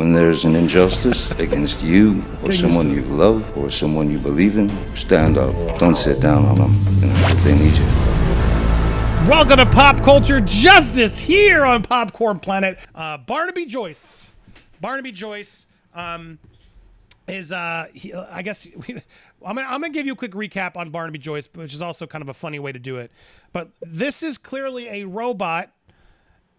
When there's an injustice against you or someone you love or someone you believe in, stand up. Don't sit down on them. They need you. Welcome to Pop Culture Justice here on Popcorn Planet. Barnaby Joyce. Barnaby Joyce is, I guess, I'm gonna give you a quick recap on Barnaby Joyce, which is also kind of a funny way to do it. But this is clearly a robot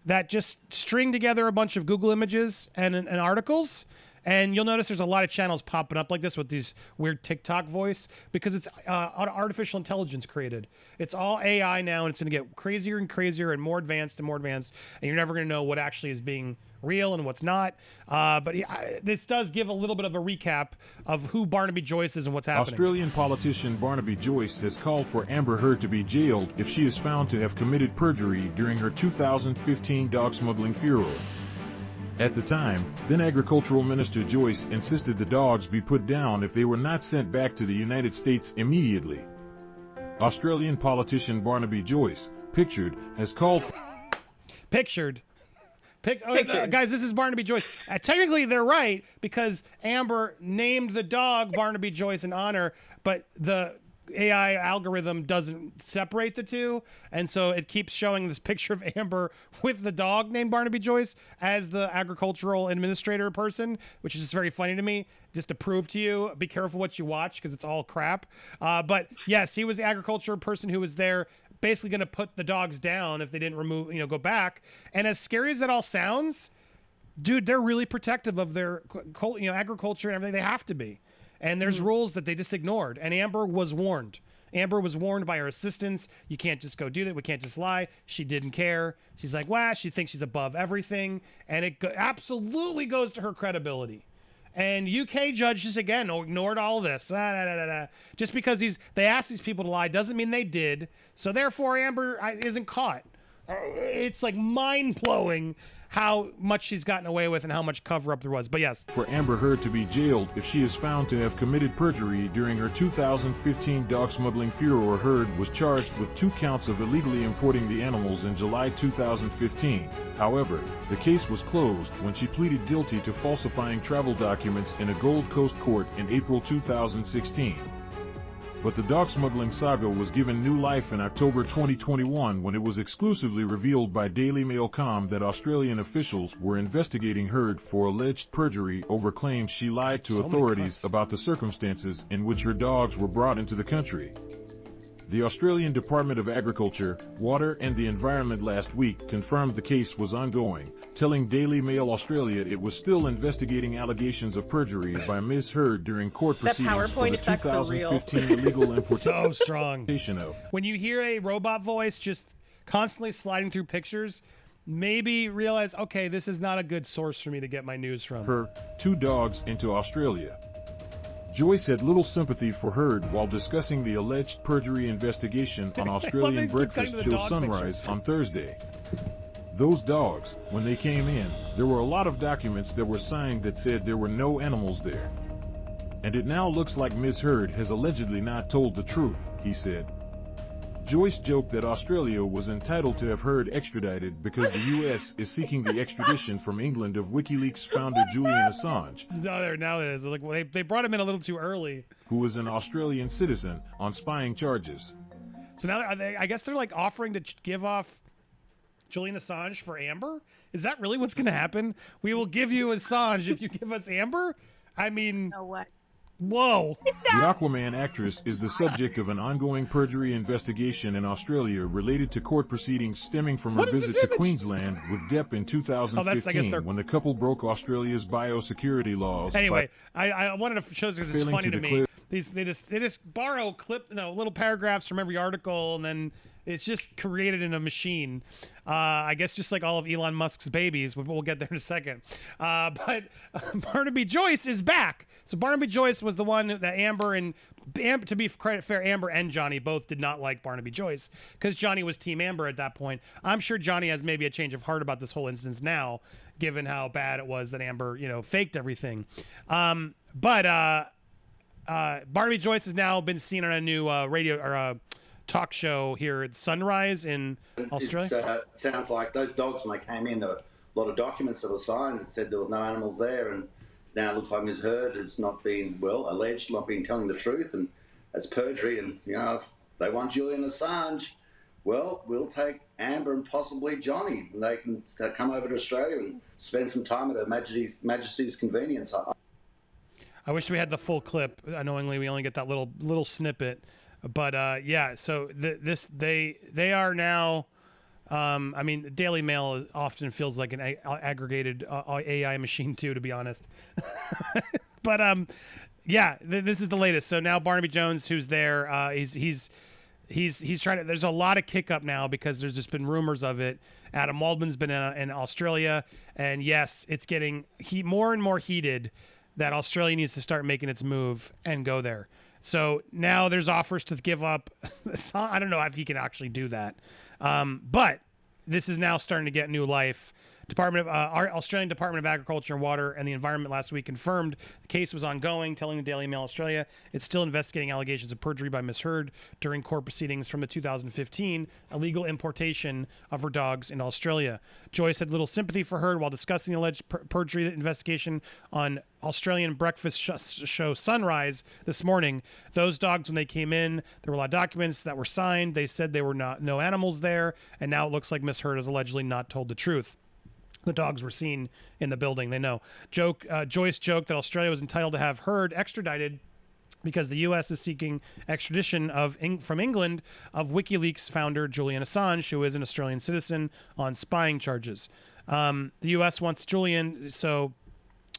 that just string together a bunch of Google images and articles. And you'll notice there's a lot of channels popping up like this with these weird TikTok voice because it's artificial intelligence created. It's all AI now, and it's going to get crazier and crazier and more advanced, and you're never going to know what actually is being real and what's not. But this does give a little bit of a recap of who Barnaby Joyce is and what's happening. Australian politician Barnaby Joyce has called for Amber Heard to be jailed if she is found to have committed perjury during her 2015 dog smuggling furor. At the time, then Agricultural Minister Joyce insisted the dogs be put down if they were not sent back to the United States immediately. Australian politician Barnaby Joyce, pictured, has called... Pictured. Guys, this is Barnaby Joyce. Technically, they're right because Amber named the dog Barnaby Joyce in honor, but the AI algorithm doesn't separate the two, and so it keeps showing this picture of Amber with the dog named Barnaby Joyce as the agricultural administrator person, which is just very funny to me, just to prove to you, be careful what you watch because it's all crap. But yes, he was the agriculture person who was there basically going to put the dogs down if they didn't go back. And as scary as that all sounds, dude, they're really protective of their agriculture and everything. They have to be. And there's rules that they just ignored. And Amber was warned. Amber was warned by her assistants. You can't just go do that. We can't just lie. She didn't care. She's like, wow, she thinks she's above everything. And it absolutely goes to her credibility. And UK judges, again, ignored all this. Just because they asked these people to lie doesn't mean they did. So therefore, Amber isn't caught. It's like mind-blowing how much she's gotten away with and how much cover-up there was. But yes. For Amber Heard to be jailed if she is found to have committed perjury during her 2015 dog smuggling furor. Heard was charged with 2 counts of illegally importing the animals in July 2015. However, the case was closed when she pleaded guilty to falsifying travel documents in a Gold Coast court in April 2016. But the dog smuggling saga was given new life in October 2021 when it was exclusively revealed by Daily Mail.com that Australian officials were investigating Heard for alleged perjury over claims she lied to authorities about the circumstances in which her dogs were brought into the country. The Australian Department of Agriculture, Water and the Environment last week confirmed the case was ongoing, telling Daily Mail Australia it was still investigating allegations of perjury by Ms. Heard during court proceedings for the 2015 illegal importation. So strong. When you hear a robot voice just constantly sliding through pictures, maybe realize, okay, this is not a good source for me to get my news from. Her 2 dogs into Australia. Joyce had little sympathy for Heard while discussing the alleged perjury investigation on Australian breakfast till sunrise on Thursday. Those dogs, when they came in, there were a lot of documents that were signed that said there were no animals there. And it now looks like Ms. Heard has allegedly not told the truth, he said. Joyce joked that Australia was entitled to have Heard extradited because the U.S. is seeking the extradition from England of WikiLeaks founder Julian Assange. Now it is. Like, well, they brought him in a little too early. Who is an Australian citizen on spying charges. So now I guess they're like offering to give off Julian Assange for Amber? Is that really what's going to happen? We will give you Assange if you give us Amber? I mean... No way. Whoa. The Aquaman actress is the subject of an ongoing perjury investigation in Australia related to court proceedings stemming from her visit to Queensland with Depp in 2015 when the couple broke Australia's biosecurity laws. Anyway, I wanted to show this because it's funny to me. They just borrow little paragraphs from every article, and then it's just created in a machine. I guess just like all of Elon Musk's babies. We'll get there in a second. But Barnaby Joyce is back. So Barnaby Joyce was the one that Amber, to be fair, Amber and Johnny both did not like Barnaby Joyce because Johnny was Team Amber at that point. I'm sure Johnny has maybe a change of heart about this whole instance now, given how bad it was that Amber, faked everything. But Barnaby Joyce has now been seen on a new radio or talk show here at Sunrise in Australia. It sounds like those dogs when they came in, they were lot of documents that were signed that said there was no animals there, and now it looks like Ms. Heard has not been, well, alleged, not been telling the truth, and that's perjury. And, you know, if they want Julian Assange, well, we'll take Amber and possibly Johnny, and they can come over to Australia and spend some time at Her Majesty's convenience. I wish we had the full clip. Annoyingly, we only get that little snippet. But yeah, so they are now. I mean, Daily Mail often feels like an aggregated AI machine too, to be honest. But yeah, this is the latest. So now Barnaby Jones, who's there, he's trying to. There's a lot of kick up now because there's just been rumors of it. Adam Waldman's been in Australia, and yes, it's getting more and more heated that Australia needs to start making its move and go there. So now there's offers to give up. I don't know if he can actually do that. But this is now starting to get new life. Our Australian Department of Agriculture and Water and the Environment last week confirmed the case was ongoing, telling the Daily Mail Australia it's still investigating allegations of perjury by Ms. Heard during court proceedings from the 2015 illegal importation of her dogs into Australia. Joyce had little sympathy for Heard while discussing the alleged perjury investigation on Australian breakfast show Sunrise this morning. Those dogs, when they came in, there were a lot of documents that were signed. They said there were no animals there, and now it looks like Ms. Heard has allegedly not told the truth. The dogs were seen in the building. They know. Joyce joked that Australia was entitled to have Heard extradited because the U.S. is seeking extradition from England of WikiLeaks founder Julian Assange, who is an Australian citizen, on spying charges. The U.S. wants Julian so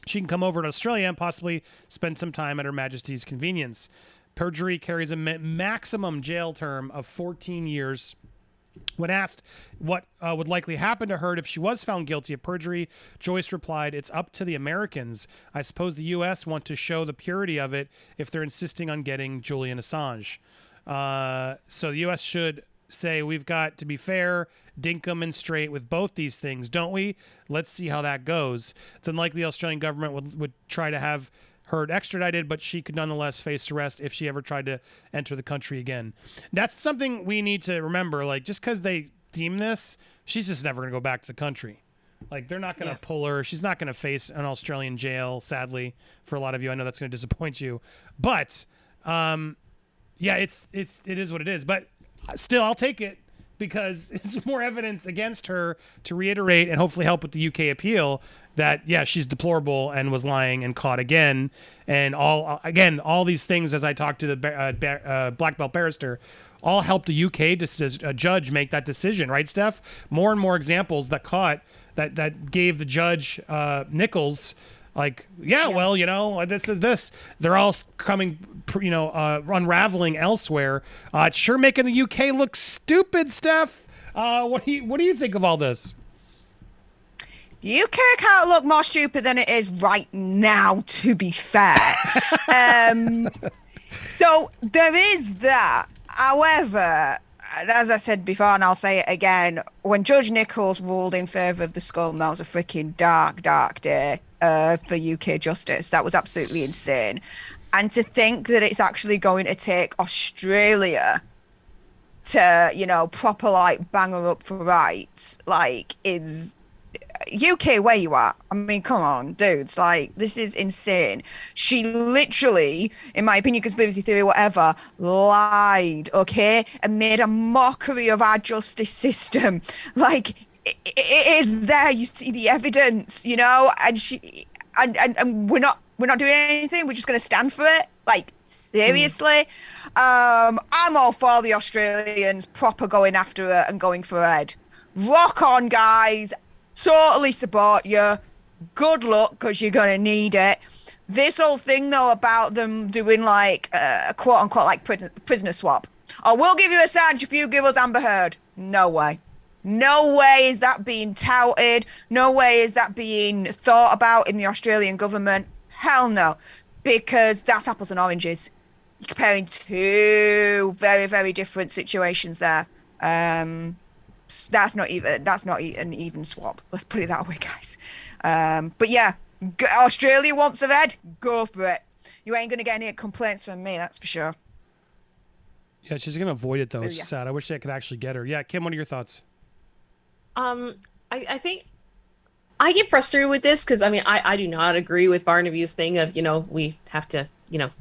she can come over to Australia and possibly spend some time at Her Majesty's convenience. Perjury carries a maximum jail term of 14 years. When asked what would likely happen to Heard if she was found guilty of perjury, Joyce replied, "It's up to the Americans. I suppose the U.S. want to show the purity of it if they're insisting on getting Julian Assange. So the U.S. should say, we've got to be fair, dinkum and straight with both these things, don't we? Let's see how that goes." It's unlikely the Australian government would try to have Heard extradited, but she could nonetheless face arrest if she ever tried to enter the country again. That's something we need to remember. Like, just because they deem this, she's just never going to go back to the country. Like, they're not going to pull her. She's not going to face an Australian jail, sadly, for a lot of you. I know that's going to disappoint you. But, yeah, it is what it is. But still, I'll take it because it's more evidence against her to reiterate and hopefully help with the UK appeal that, yeah, she's deplorable and was lying and caught again. And all these things, as I talked to the black belt barrister, all helped the UK judge make that decision, right, Steph? More and more examples that gave the judge Nichols, like, well, this is this. They're all coming, unraveling elsewhere. It's sure making the UK look stupid, Steph. What do you think of all this? UK can't look more stupid than it is right now, to be fair. So there is that. However, as I said before, and I'll say it again, when Judge Nichols ruled in favour of the scum, that was a freaking dark, dark day for UK justice. That was absolutely insane. And to think that it's actually going to take Australia to, proper, bang her up for rights, is... UK, where you at? I mean, come on, dudes. This is insane. She literally, in my opinion, conspiracy theory, whatever, lied, okay? And made a mockery of our justice system. It's there. You see the evidence, and she, and we're not doing anything. We're just going to stand for it. Seriously? I'm all for the Australians proper going after her and going for her head. Rock on, guys. Totally support you. Good luck, because you're going to need it. This whole thing, though, about them doing, a quote-unquote, prisoner swap. Oh, we'll give you Assange if you give us Amber Heard. No way. No way is that being touted. No way is that being thought about in the Australian government. Hell no. Because that's apples and oranges. You're comparing two very, very different situations there. That's not an even swap. Let's put it that way, guys. But yeah, Australia wants a red. Go for it. You ain't gonna get any complaints from me, that's for sure. Yeah, she's gonna avoid it though. It's sad. I wish I could actually get her. Yeah, Kim, what are your thoughts? I think I get frustrated with this because, I mean, I do not agree with Barnaby's thing of, we have to,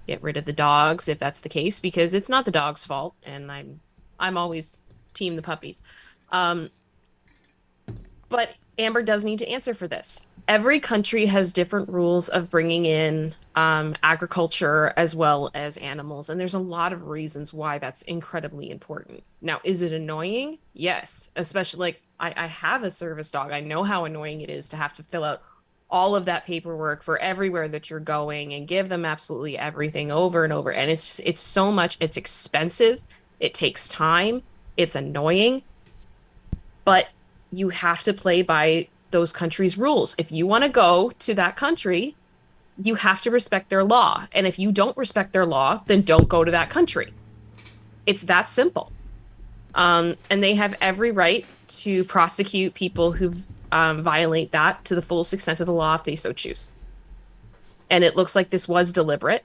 get rid of the dogs if that's the case, because it's not the dog's fault, and I'm always team the puppies. But Amber does need to answer for this. Every country has different rules of bringing in agriculture as well as animals, and there's a lot of reasons why that's incredibly important. Now, is it annoying? Yes, especially like I have a service dog. I know how annoying it is to have to fill out all of that paperwork for everywhere that you're going and give them absolutely everything over and over. And it's so much, it's expensive, it takes time, it's annoying, but you have to play by those countries' rules. If you want to go to that country, you have to respect their law. And if you don't respect their law, then don't go to that country. It's that simple. And they have every right to prosecute people who violate that to the fullest extent of the law if they so choose. And it looks like this was deliberate.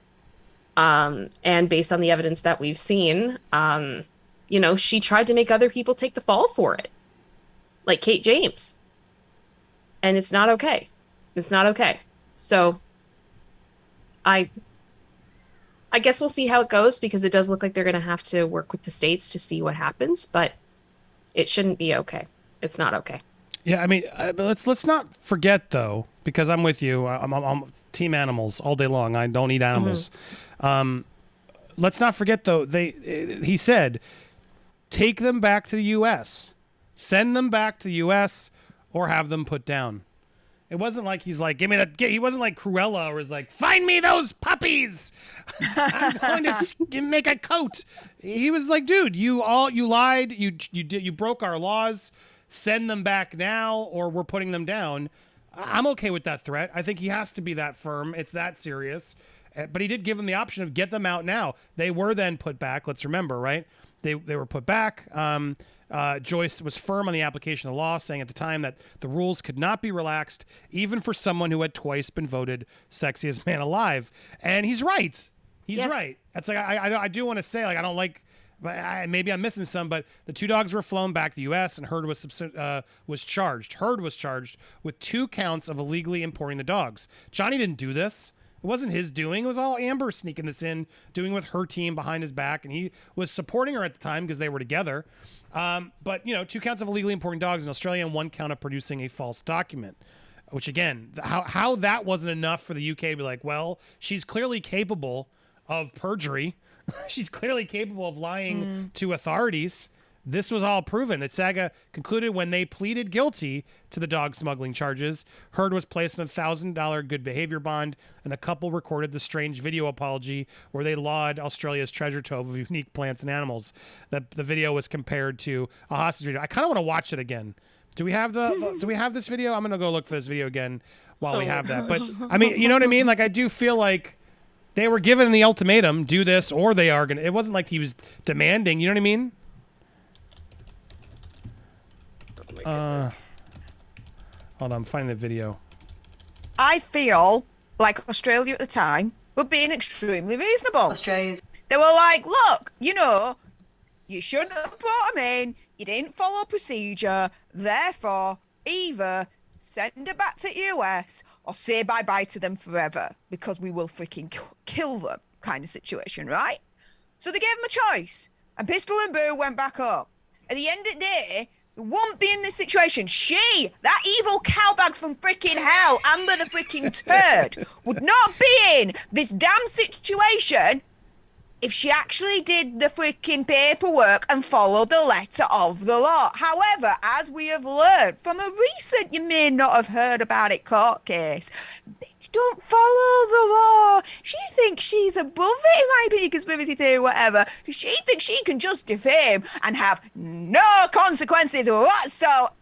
And based on the evidence that we've seen, she tried to make other people take the fall for it, like Kate James. And it's not okay. It's not okay. So I guess we'll see how it goes, because it does look like they're going to have to work with the states to see what happens, but it shouldn't be okay. It's not okay. Yeah, I mean, let's not forget though, because I'm with you. I'm team animals all day long. I don't eat animals. Mm-hmm. Let's not forget though. He said, take them back to the U.S. Send them back to the U.S. or have them put down. It wasn't like he's like, give me that. He wasn't like Cruella, or was like, find me those puppies. I'm going to make a coat. He was like, dude, you lied. You broke our laws. Send them back now, or we're putting them down. I'm okay with that threat. I think he has to be that firm. It's that serious. But he did give them the option of get them out now. They were then put back. Let's remember, right? They were put back. Joyce was firm on the application of the law, saying at the time that the rules could not be relaxed, even for someone who had twice been voted sexiest man alive. And he's right. He's right. That's like I do want to say, like, I don't like. Maybe I'm missing some, but the two dogs were flown back to the U.S. and Heard was charged. Heard was charged with 2 counts of illegally importing the dogs. Johnny didn't do this. It wasn't his doing. It was all Amber sneaking this in, doing with her team behind his back, and he was supporting her at the time because they were together. But 2 counts of illegally importing dogs in Australia and 1 count of producing a false document. Which again, how that wasn't enough for the UK to be like, well, she's clearly capable of perjury. She's clearly capable of lying to authorities. This was all proven. That Saga concluded when they pleaded guilty to the dog smuggling charges. Heard was placed in a $1,000 good behavior bond, and the couple recorded the strange video apology where they laud Australia's treasure trove of unique plants and animals. The video was compared to a hostage video. I kind of want to watch it again. Do we have this video? I'm gonna go look for this video again while we have that. But I mean, you know what I mean? Like, I do feel like they were given the ultimatum: do this or they are gonna. It wasn't like he was demanding. You know what I mean? Hold on, I'm finding the video. I feel like Australia at the time were being extremely reasonable. They were like, look, you shouldn't have brought them in. You didn't follow procedure. Therefore, either send her back to US or say bye-bye to them forever, because we will freaking kill them, kind of situation, right? So they gave them a choice, and Pistol and Boo went back up. At the end of the day, they won't be in this situation. She, that evil cowbag from freaking hell, Amber the freaking turd, would not be in this damn situation if she actually did the freaking paperwork and followed the letter of the law. However, as we have learned from a recent, you may not have heard about it, court case, bitch don't follow the law. She thinks she's above it, in my opinion, conspiracy theory, whatever. She thinks she can just defame and have no consequences whatsoever.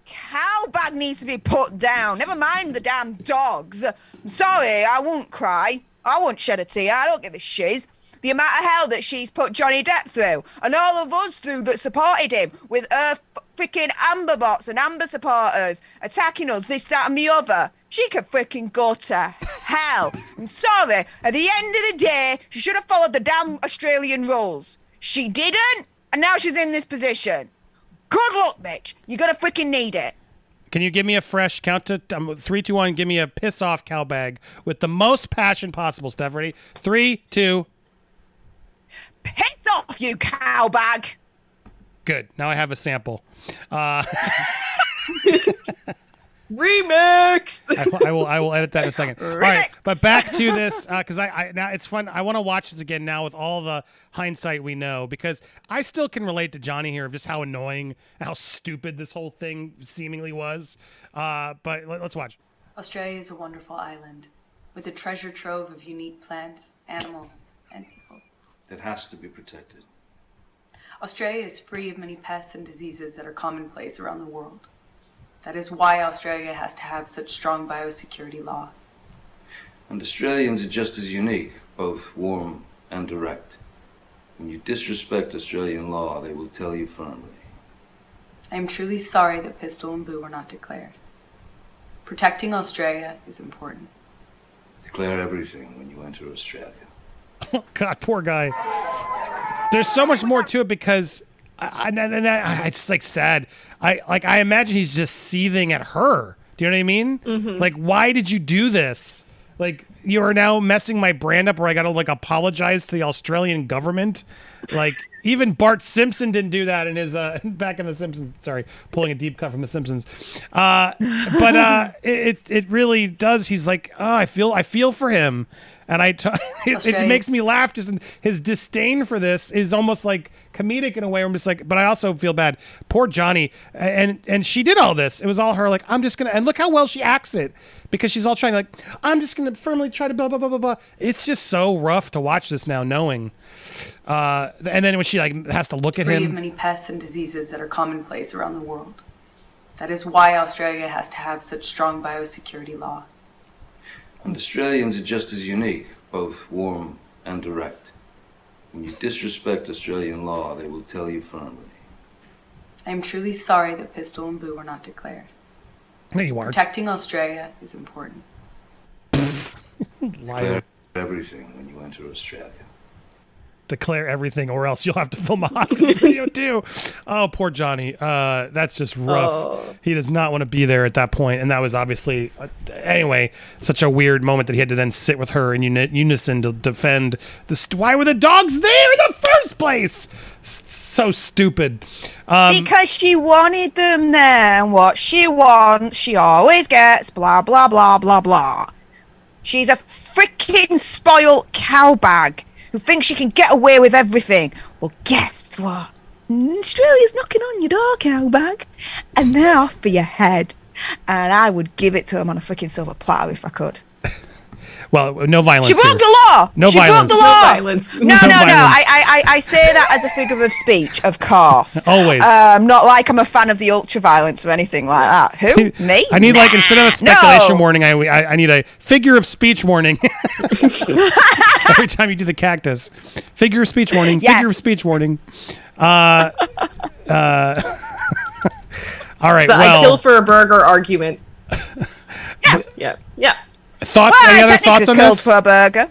Cowbag needs to be put down. Never mind the damn dogs. I'm sorry, I won't cry. I won't shed a tear. I don't give a shiz. The amount of hell that she's put Johnny Depp through, and all of us through that supported him, with her freaking Amber bots and Amber supporters attacking us, this, that, and the other. She could freaking go to hell. I'm sorry. At the end of the day, she should have followed the damn Australian rules. She didn't, and now she's in this position. Good luck, bitch. You're gonna freaking need it. Can you give me a fresh count to 3, 2, 1? Give me a piss off cow bag with the most passion possible. Steph, ready? 3, 2. Piss off, you cow bag. Good. Now I have a sample. Remix. I will edit that in a second. All right, but back to this because I now it's fun. I want to watch this again now with all the hindsight we know, because I still can relate to Johnny here of just how annoying, how stupid this whole thing seemingly was. But let's watch. Australia is a wonderful island with a treasure trove of unique plants, animals, and people. It has to be protected. Australia is free of many pests and diseases that are commonplace around the world. That is why Australia has to have such strong biosecurity laws. And Australians are just as unique, both warm and direct. When you disrespect Australian law, they will tell you firmly. I am truly sorry that Pistol and Boo were not declared. Protecting Australia is important. Declare everything when you enter Australia. Oh, God, poor guy. There's so much more to it because it's just like sad. I imagine he's just seething at her. Do you know what I mean? Mm-hmm. Like, why did you do this? Like, you are now messing my brand up where I got to like apologize to the Australian government. Like, even Bart Simpson didn't do that in his back in The Simpsons. Sorry, pulling a deep cut from The Simpsons. But it really does. He's like, oh, I feel for him. And it makes me laugh. Just his disdain for this is almost like comedic in a way. Where I'm just like, but I also feel bad. Poor Johnny. And she did all this. It was all her. Like, I'm just gonna. And look how well she acts it, because she's all trying like, I'm just gonna firmly try to blah blah blah blah blah. It's just so rough to watch this now, knowing. And then when she like has to look at him. Free of many pests and diseases that are commonplace around the world. That is why Australia has to have such strong biosecurity laws. And Australians are just as unique, both warm and direct. When you disrespect Australian law, they will tell you firmly. I am truly sorry that Pistol and Boo were not declared. No, you aren't. Protecting Australia is important. Liar. Declare everything when you enter Australia. Declare everything, or else you'll have to film a hospital video too. Oh, poor Johnny. That's just rough. Oh. He does not want to be there at that point, and that was obviously anyway such a weird moment that he had to then sit with her in unison to defend the. Why were the dogs there in the first place? So stupid. Because she wanted them there, and what she wants, she always gets. Blah blah blah blah blah. She's a freaking spoiled cowbag who thinks she can get away with everything. Well, guess what? Australia's knocking on your door, cowbag, and they're off for your head. And I would give it to them on a freaking silver platter if I could. Well, no violence. She broke the law. No violence. Broke the law. No violence. No. I say that as a figure of speech, of course. Always. Not like I'm a fan of the ultra violence or anything like that. Who? Me? I need like instead of a speculation warning, I need a figure of speech warning. Every time you do the cactus, figure of speech warning. Yes. Figure of speech warning. All right. So well, I kill for a burger argument. Yeah. Thoughts? Well, any other thoughts on this? For a burger.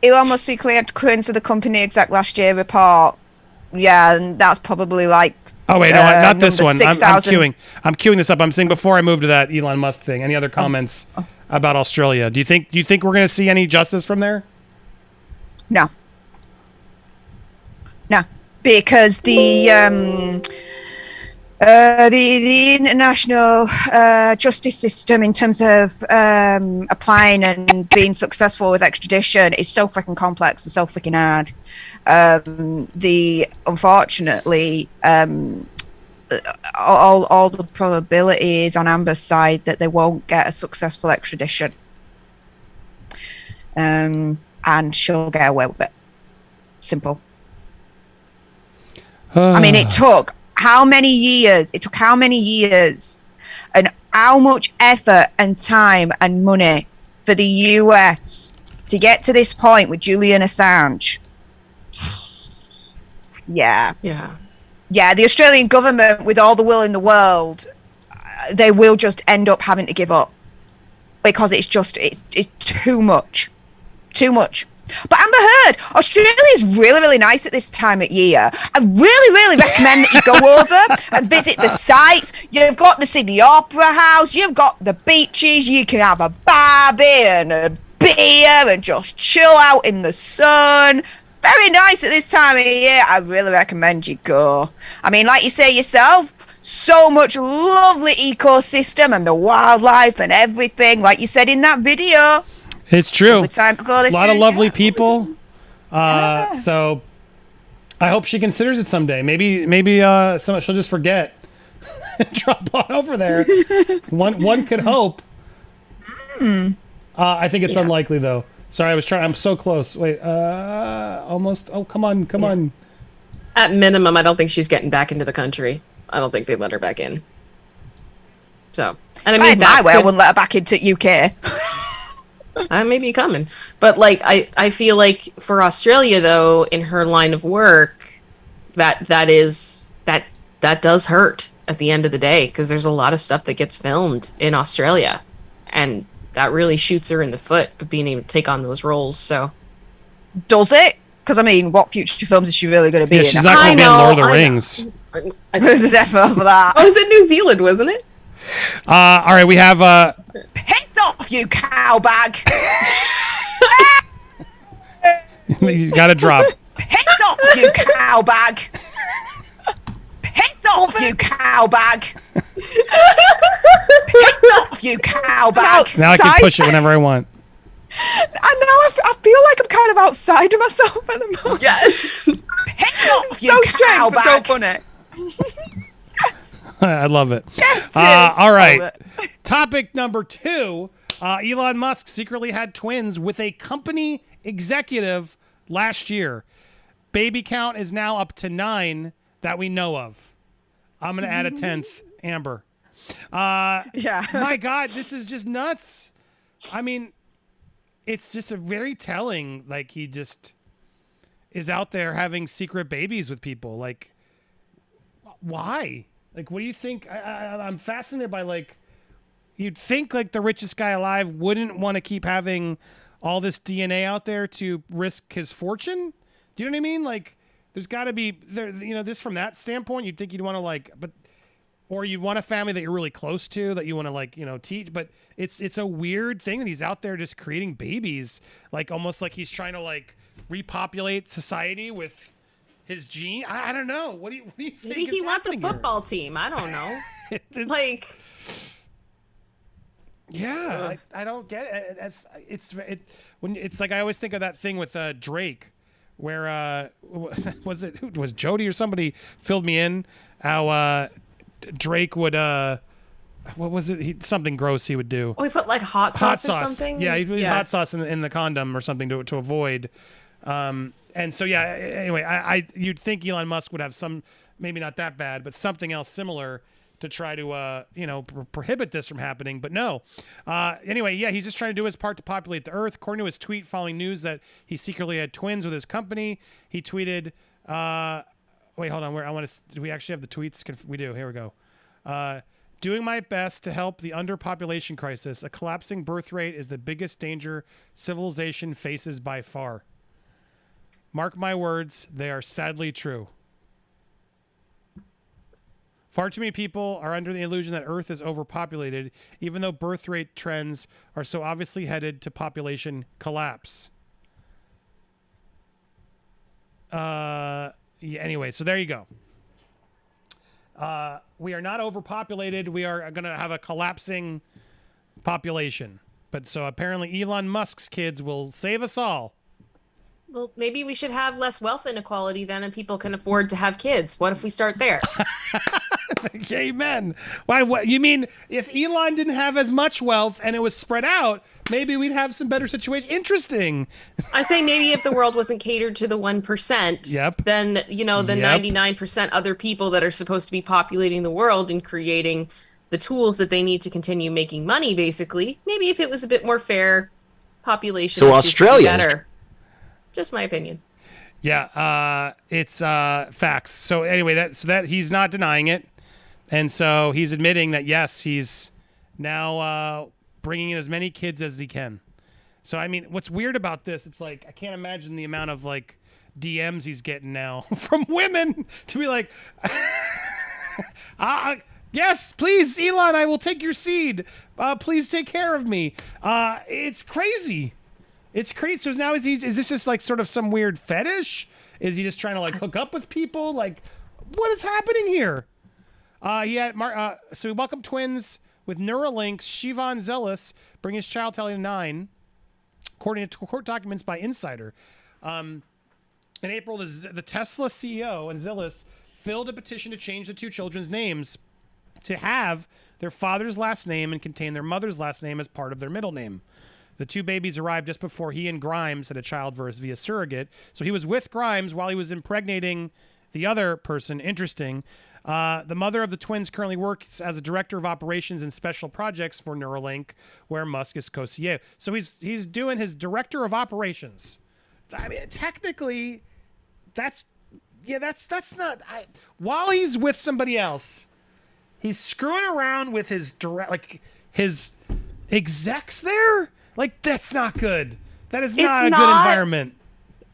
Elon Musk declared currents of the company exec last year report. Yeah, and that's probably like. Oh wait, no, not this one. I'm queuing this up. I'm saying before I move to that Elon Musk thing. Any other comments about Australia? Do you think we're going to see any justice from there? No, because the international justice system in terms of applying and being successful with extradition is so freaking complex and so freaking hard. Unfortunately, all the probability is on Amber's side that they won't get a successful extradition, and she'll get away with it. Simple. I mean, it took how many years? It took how many years, and how much effort and time and money for the US to get to this point with Julian Assange? Yeah. The Australian government, with all the will in the world, they will just end up having to give up because it's too much. But Amber Heard, Australia is really, really nice at this time of year. I really, really recommend that you go over and visit the sites. You've got the Sydney Opera House, you've got the beaches, you can have a barbie and a beer and just chill out in the sun. Very nice at this time of year. I really recommend you go. I mean, like you say yourself, so much lovely ecosystem and the wildlife and everything, like you said in that video. It's true. Time to go this a lot of year. lovely people. So I hope she considers it someday. Maybe she'll just forget and drop on over there. One could hope. I think it's unlikely though. Sorry, I'm so close. Wait, almost. Oh, come on. At minimum, I don't think she's getting back into the country. I don't think they let her back in. So, and I mean, I wouldn't let her back into UK. I may be coming, but like I feel like for Australia though, in her line of work, that does hurt at the end of the day, because there's a lot of stuff that gets filmed in Australia, and that really shoots her in the foot of being able to take on those roles. So does it? Because I mean, what future films is she really going to be in? She's not going to be in Lord of the Rings. There's effort for that. Oh, was it New Zealand, wasn't it? All right, we have Piss off, you cow bag! you got to drop. Piss off, you cow bag! Piss off, you cow bag! Piss off, you cow bag! Now I can push it whenever I want. I know. I feel like I'm kind of outside of myself at the moment. Yeah. Piss off, you cow bag! So funny. I love it. All right. Topic number 2. Elon Musk secretly had twins with a company executive last year. Baby count is now up to 9 that we know of. I'm going to add a 10th, Amber. Yeah. My God, this is just nuts. I mean, it's just a very telling, like, he just is out there having secret babies with people. Like, why? Like, what do you think? I'm fascinated by, like, you'd think, like, the richest guy alive wouldn't want to keep having all this DNA out there to risk his fortune. Do you know what I mean? Like, there's got to be, this from that standpoint, you'd think you'd want to, like, or you'd want a family that you're really close to, that you want to, like, teach. But it's a weird thing that he's out there just creating babies, like, almost like he's trying to, like, repopulate society with his gene. I don't know. What do you think? Maybe he wants a football team. I don't know. Like, yeah, I don't get it. It's like I always think of that thing with Drake, where was Jody or somebody filled me in how Drake would what was it? Something gross he would do. Oh, he put like hot sauce or something. Yeah, he'd put hot sauce in the condom or something to avoid. And so, yeah, anyway, you'd think Elon Musk would have some, maybe not that bad, but something else similar to try to, prohibit this from happening. But no. Anyway, yeah, he's just trying to do his part to populate the earth. According to his tweet following news that he secretly had twins with his company, he tweeted, wait, hold on. Do we actually have the tweets? We do. Here we go. Doing my best to help the underpopulation crisis. A collapsing birth rate is the biggest danger civilization faces by far. Mark my words, they are sadly true. Far too many people are under the illusion that Earth is overpopulated, even though birth rate trends are so obviously headed to population collapse. Anyway, so there you go. We are not overpopulated. We are going to have a collapsing population. But so apparently Elon Musk's kids will save us all. Well, maybe we should have less wealth inequality then, and people can afford to have kids. What if we start there? Amen. Why? What you mean? If Elon didn't have as much wealth and it was spread out, maybe we'd have some better situation. Interesting. I say maybe if the world wasn't catered to the 1%, then the 99% other people that are supposed to be populating the world and creating the tools that they need to continue making money, basically. Maybe if it was a bit more fair, population. So Australia better. Just my opinion. Yeah, it's facts. So anyway, that he's not denying it, and so he's admitting that yes, he's now bringing in as many kids as he can. So I mean, what's weird about this? It's like I can't imagine the amount of like DMs he's getting now from women to be like, yes, please, Elon, I will take your seed. Please take care of me. It's crazy. It's crazy. So now is this just like sort of some weird fetish? Is he just trying to like hook up with people? Like, what is happening here? So we welcome twins with Neuralink's Siobhan Zealous bring his child tally to 9, according to court documents by Insider. In April, the Tesla CEO and Zealous filled a petition to change the two children's names to have their father's last name and contain their mother's last name as part of their middle name. The two babies arrived just before he and Grimes had a child via surrogate. So he was with Grimes while he was impregnating the other person. Interesting. The mother of the twins currently works as a director of operations and special projects for Neuralink, where Musk is co-CEO. So he's doing his director of operations. I mean, technically, that's not. While he's with somebody else, he's screwing around with his his execs there. Like, that's not good. That is not a good environment.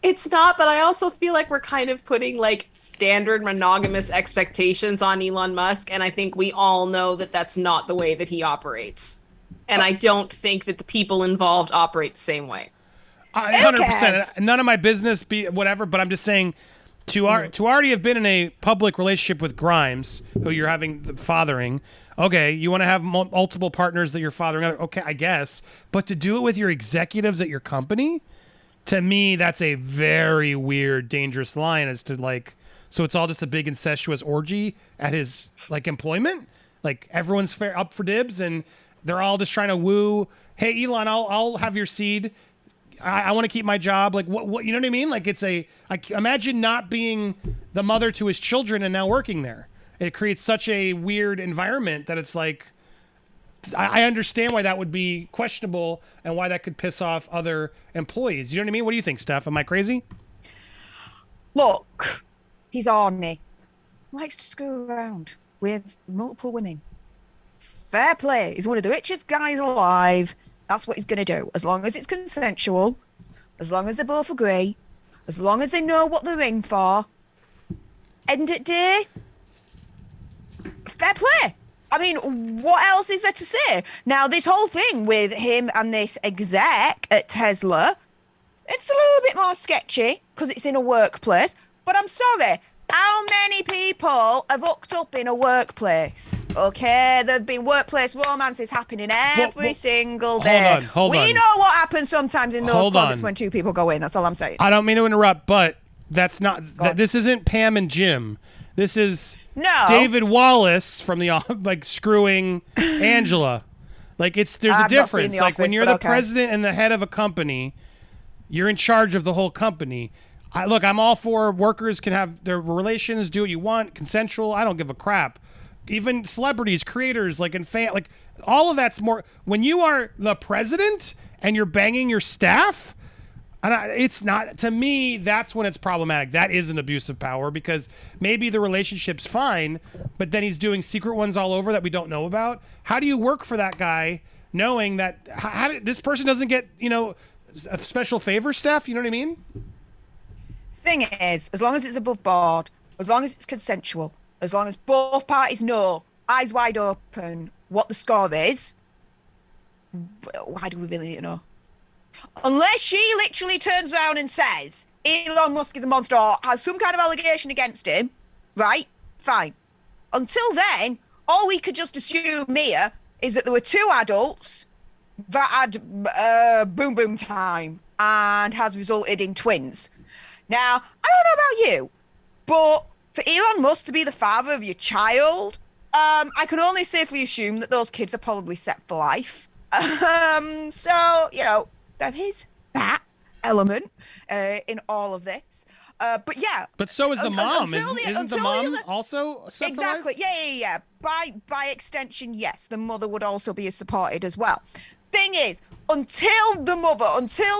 It's not, but I also feel like we're kind of putting like standard monogamous expectations on Elon Musk, and I think we all know that that's not the way that he operates. And I don't think that the people involved operate the same way. 100%. None of my business, whatever, but I'm just saying to already have been in a public relationship with Grimes, who you're having fathering, okay, you want to have multiple partners that you're fathering, okay, I guess, but to do it with your executives at your company, to me, that's a very weird, dangerous line as to like, so it's all just a big incestuous orgy at his like employment? Like everyone's up for dibs and they're all just trying to woo, hey, Elon, I'll have your seed. I want to keep my job. Like what, you know what I mean? Like imagine not being the mother to his children and now working there. It creates such a weird environment that it's like, I understand why that would be questionable and why that could piss off other employees. You know what I mean? What do you think, Steph? Am I crazy? Look, he's orny. Likes to screw around with multiple women. Fair play. He's one of the richest guys alive. That's what he's going to do. As long as it's consensual, as long as they both agree, as long as they know what they're in for. End of day, fair play. I mean, what else is there to say? Now, this whole thing with him and this exec at Tesla, it's a little bit more sketchy because it's in a workplace. But I'm sorry, how many people have hooked up in a workplace? Okay, there have been workplace romances happening every single day. Hold on. We know what happens sometimes in those closets when two people go in. That's all I'm saying. I don't mean to interrupt, but that's not. This isn't Pam and Jim. This is David Wallace from the like screwing Angela. Like there's a difference. Like when you're the president and the head of a company, you're in charge of the whole company. I'm all for workers can have their relations, do what you want, consensual. I don't give a crap. Even celebrities, creators, like like all of that's more. When you are the president and you're banging your staff. And it's not, to me, that's when it's problematic. That is an abuse of power because maybe the relationship's fine, but then he's doing secret ones all over that we don't know about. How do you work for that guy knowing that this person doesn't get, a special favor, Steph? You know what I mean? Thing is, as long as it's above board, as long as it's consensual, as long as both parties know, eyes wide open, what the score is, why do we really need to know? Unless she literally turns around and says Elon Musk is a monster or has some kind of allegation against him, right? Fine. Until then, all we could just assume here is that there were two adults that had boom boom time and has resulted in twins. Now, I don't know about you, but for Elon Musk to be the father of your child, I can only safely assume that those kids are probably set for life. So, there is that element in all all but yeah. But so is the mom. Isn't the mom also set exactly? For life? Yeah. By extension, yes, the mother would also be supported as well. Thing is, until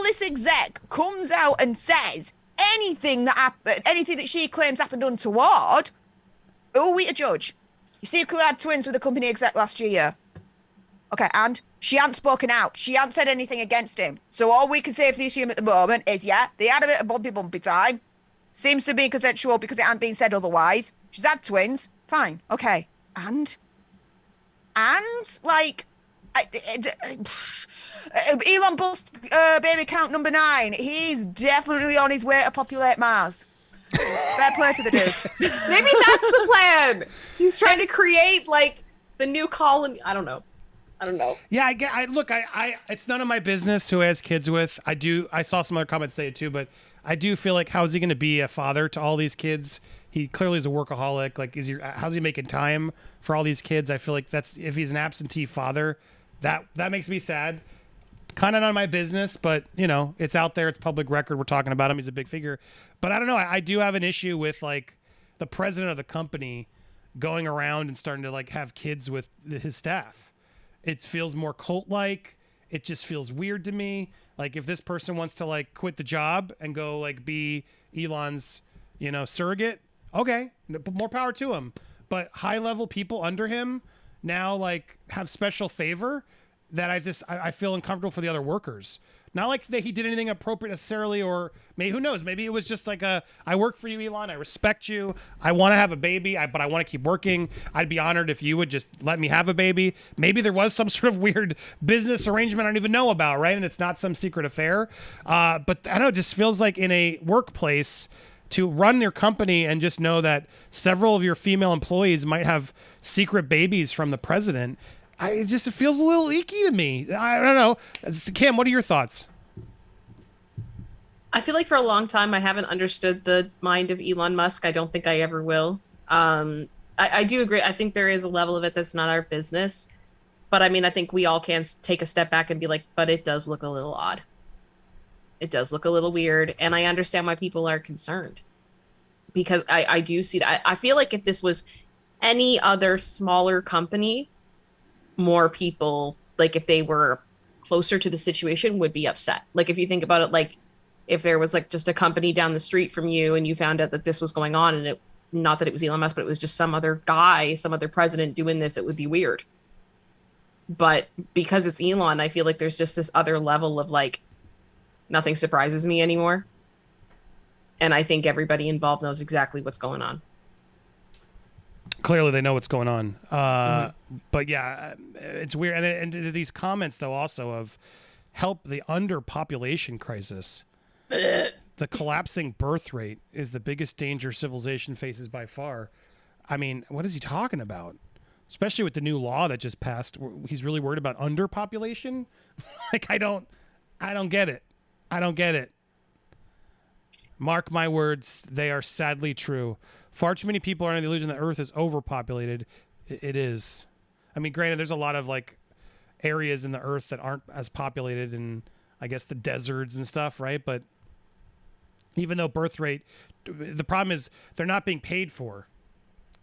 this exec comes out and says anything that she claims happened untoward, who are we to judge? You secretly had twins with a company exec last year. Okay, and She hadn't spoken out. She hadn't said anything against him. So all we can say for the issue at the moment is, yeah, they had a bit of bumpy time. Seems to be consensual because it hadn't been said otherwise. She's had twins. Fine. Okay. And like, Elon Musk, baby count number 9. He's definitely on his way to populate Mars. Fair play to the dude. Maybe that's the plan. He's trying to create like the new colony. I don't know. Yeah, I it's none of my business who has kids with. I saw some other comments say it too, but I do feel like, how is he going to be a father to all these kids? He clearly is a workaholic. Like, how's he making time for all these kids? I feel like if he's an absentee father, that makes me sad. Kind of none of my business, but it's out there. It's public record. We're talking about him. He's a big figure. But I don't know. I do have an issue with like the president of the company going around and starting to like have kids with his staff. It feels more cult-like. It just feels weird to me. Like, if this person wants to like quit the job and go like be Elon's, surrogate, okay, more power to him. But high-level people under him now like have special favor that I feel uncomfortable for the other workers. Not like that he did anything appropriate necessarily, or maybe, who knows, maybe it was just like I work for you, Elon, I respect you, I want to have a baby, but I want to keep working. I'd be honored if you would just let me have a baby. Maybe there was some sort of weird business arrangement I don't even know about, right? And it's not some secret affair. But I don't know, it just feels like in a workplace, to run your company and just know that several of your female employees might have secret babies from the president, it feels a little icky to me. I don't know. Kim, what are your thoughts? I feel like for a long time I haven't understood the mind of Elon Musk. I don't think I ever will. I do agree. I think there is a level of it that's not our business. But I mean, I think we all can take a step back and be like, but it does look a little odd. It does look a little weird. And I understand why people are concerned. Because I do see that. I feel like if this was any other smaller company, more people, like if they were closer to the situation, would be upset. Like if you think about it, like if there was like just a company down the street from you and you found out that this was going on, and it, not that it was Elon Musk, but it was just some other guy, some other president doing this, it would be weird. But because it's Elon, I feel like there's just this other level of like, nothing surprises me anymore. And I think everybody involved knows exactly what's going on. Clearly they know what's going on. But yeah, it's weird. And these comments though also of help the underpopulation crisis. The collapsing birth rate is the biggest danger civilization faces by far. I mean, what is he talking about? Especially with the new law that just passed. He's really worried about underpopulation. Like, I don't get it. I don't get it. Mark my words, they are sadly true. Far too many people are under the illusion that Earth is overpopulated. It is. I mean, granted, there's a lot of like areas in the Earth that aren't as populated, and I guess the deserts and stuff, right? But even though birth rate, the problem is they're not being paid for.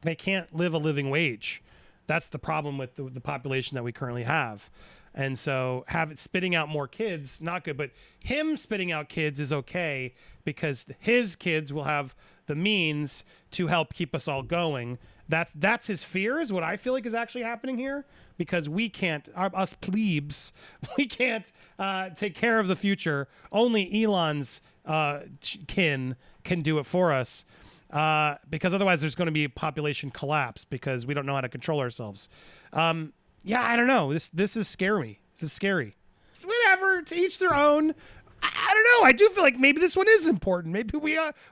They can't live a living wage. That's the problem with the population that we currently have. And so spitting out more kids, not good. But him spitting out kids is okay because his kids will have the means to help keep us all going. That's his fear, is what I feel like is actually happening here, because we can't, us plebes, we can't take care of the future. Only Elon's kin can do it for us, because otherwise there's going to be a population collapse because we don't know how to control ourselves. Yeah, I don't know. This is scary. This is scary. Whatever, to each their own. I don't know. I do feel like maybe this one is important. Maybe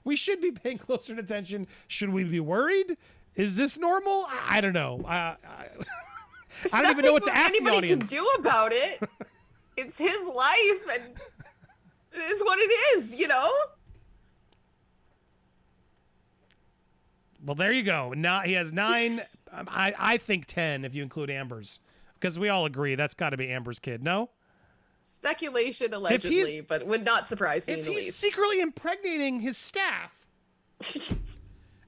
we should be paying closer attention. Should we be worried? Is this normal? I don't know. I don't even know what to ask the audience. Anybody can do about it. It's his life, and it is what it is, you know? Well, there you go. Now he has 9. I think 10 if you include Amber's, because we all agree that's got to be Amber's kid. No? Speculation, allegedly, but would not surprise me in the least. If he's secretly impregnating his staff,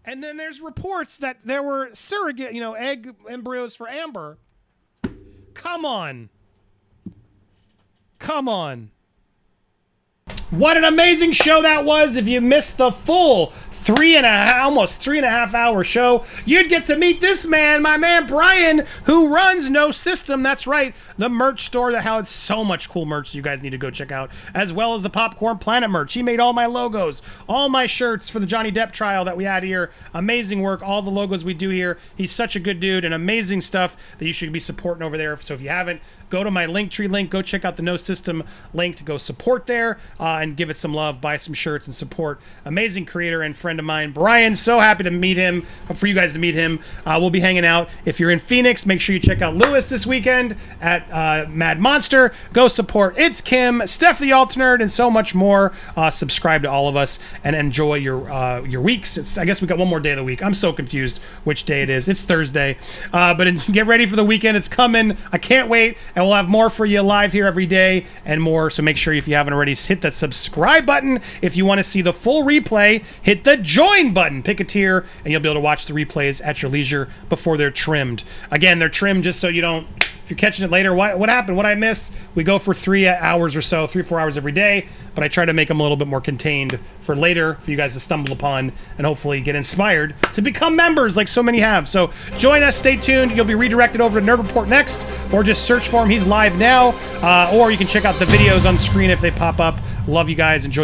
and then there's reports that there were surrogate, egg embryos for Amber. Come on. What an amazing show that was. If you missed the full almost 3.5 hour show, you'd get to meet this man, my man Brian, who runs No System. That's right, the merch store that has so much cool merch you guys need to go check out, as well as the Popcorn Planet merch. He made all my logos, all my shirts for the Johnny Depp trial that we had here. Amazing work, all the logos we do here. He's such a good dude and amazing stuff that you should be supporting over there. So if you haven't, go to my Linktree link, go check out the No System link to go support there and give it some love, buy some shirts and support amazing creator and friend of mine, Brian. So happy to meet him, for you guys to meet him. We'll be hanging out. If you're in Phoenix, make sure you check out Lewis this weekend at Mad Monster. Go support It's Kim, Steph the Alternate, and so much more. Subscribe to all of us and enjoy your weeks. I guess we got one more day of the week. I'm so confused which day it is. It's Thursday. But get ready for the weekend. It's coming. I can't wait. And we'll have more for you live here every day and more. So make sure, if you haven't already, hit that subscribe button. If you want to see the full replay, hit the join button. Pick a tier and you'll be able to watch the replays at your leisure before they're trimmed. Again, they're trimmed just so you don't, if you're catching it later, what happened? What I miss? We go for 3 hours or so, 3-4 hours every day, but I try to make them a little bit more contained for later for you guys to stumble upon and hopefully get inspired to become members like so many have. So join us, stay tuned. You'll be redirected over to Nerd Report next, or just search for him. He's live now, or you can check out the videos on screen if they pop up. Love you guys. Enjoy